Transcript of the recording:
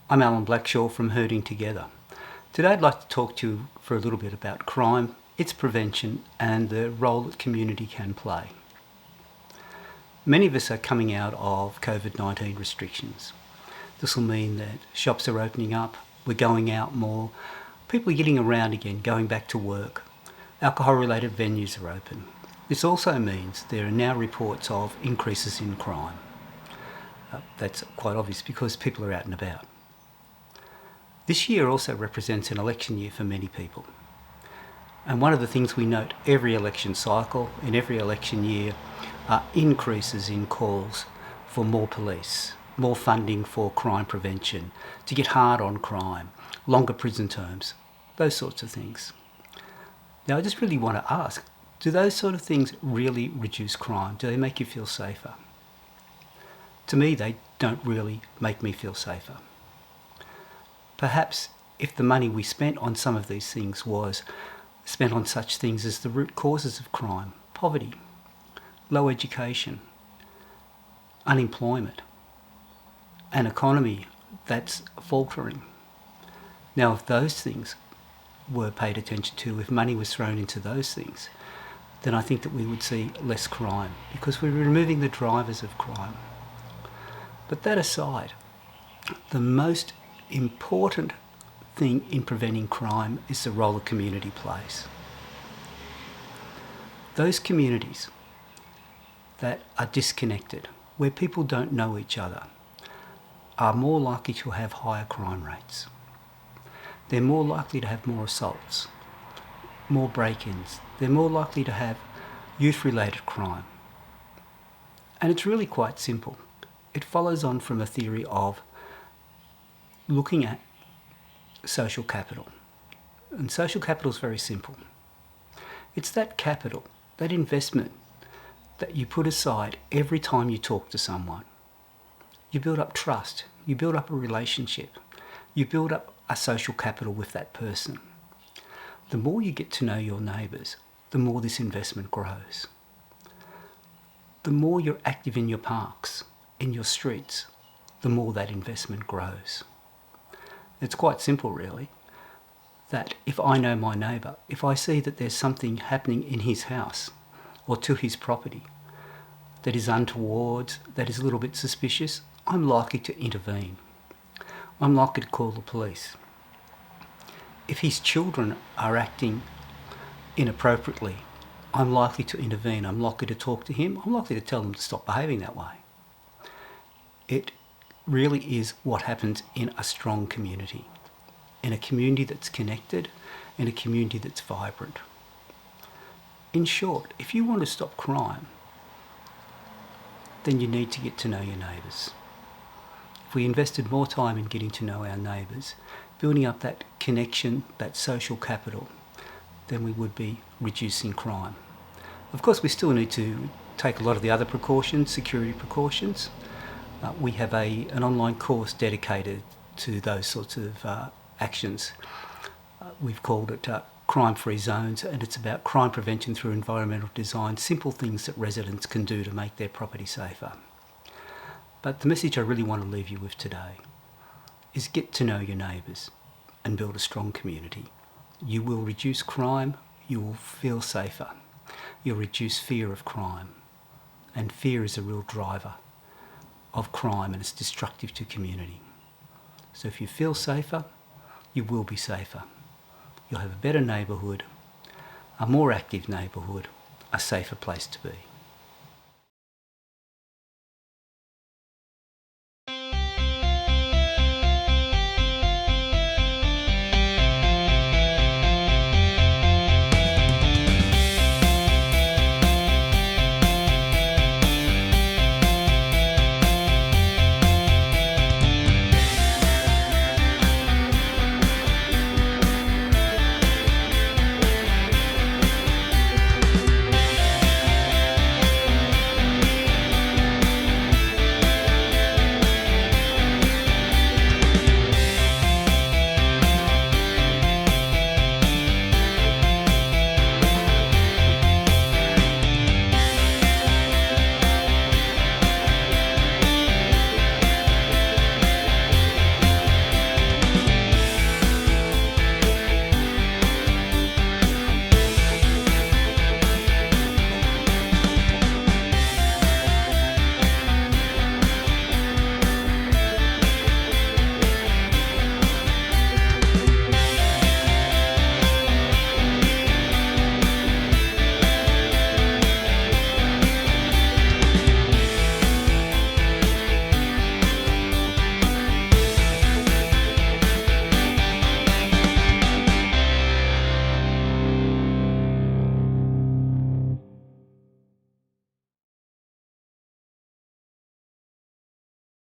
I'm Alan Blackshaw from Herding Together. Today I'd like to talk to you for a little bit about crime, its prevention and the role that community can play. Many of us are coming out of COVID-19 restrictions. This will mean that shops are opening up, we're going out more, people are getting around again, going back to work. Alcohol-related venues are open. This also means there are now reports of increases in crime. That's quite obvious because people are out and about. This year also represents an election year for many people. And one of the things we note every election cycle, in every election year, are increases in calls for more police, more funding for crime prevention, to get hard on crime, longer prison terms, those sorts of things. Now I just really want to ask, do those sort of things really reduce crime? Do they make you feel safer? To me, they don't really make me feel safer. Perhaps if the money we spent on some of these things was spent on such things as the root causes of crime, poverty, low education, unemployment, an economy that's faltering. Now, if those things were paid attention to, if money was thrown into those things, then I think that we would see less crime because we're removing the drivers of crime. But that aside, the most important thing in preventing crime is the role the community plays. Those communities that are disconnected, where people don't know each other, are more likely to have higher crime rates. They're more likely to have more assaults, more break-ins. They're more likely to have youth-related crime. And it's really quite simple. It follows on from a theory of looking at social capital. And social capital is very simple. It's that capital, that investment that you put aside every time you talk to someone. You build up trust, you build up a relationship, you build up a social capital with that person. The more you get to know your neighbours, the more this investment grows. The more you're active in your parks, in your streets, the more that investment grows. It's quite simple really, that if I know my neighbour, if I see that there's something happening in his house or to his property that is untoward, that is a little bit suspicious, I'm likely to intervene. I'm likely to call the police. If his children are acting inappropriately, I'm likely to intervene. I'm likely to talk to him. I'm likely to tell them to stop behaving that way. It really is what happens in a strong community, in a community that's connected, in a community that's vibrant. In short, if you want to stop crime, then you need to get to know your neighbours. If we invested more time in getting to know our neighbours, building up that connection, that social capital, then we would be reducing crime. Of course, we still need to take a lot of the other precautions, security precautions. We have an online course dedicated to those sorts of actions. We've called it Crime-Free Zones, and it's about crime prevention through environmental design, simple things that residents can do to make their property safer. But the message I really want to leave you with today is get to know your neighbours and build a strong community. You will reduce crime, you will feel safer, you'll reduce fear of crime, and fear is a real driver of crime and it's destructive to community. So if you feel safer, you will be safer. You'll have a better neighbourhood, a more active neighbourhood, a safer place to be.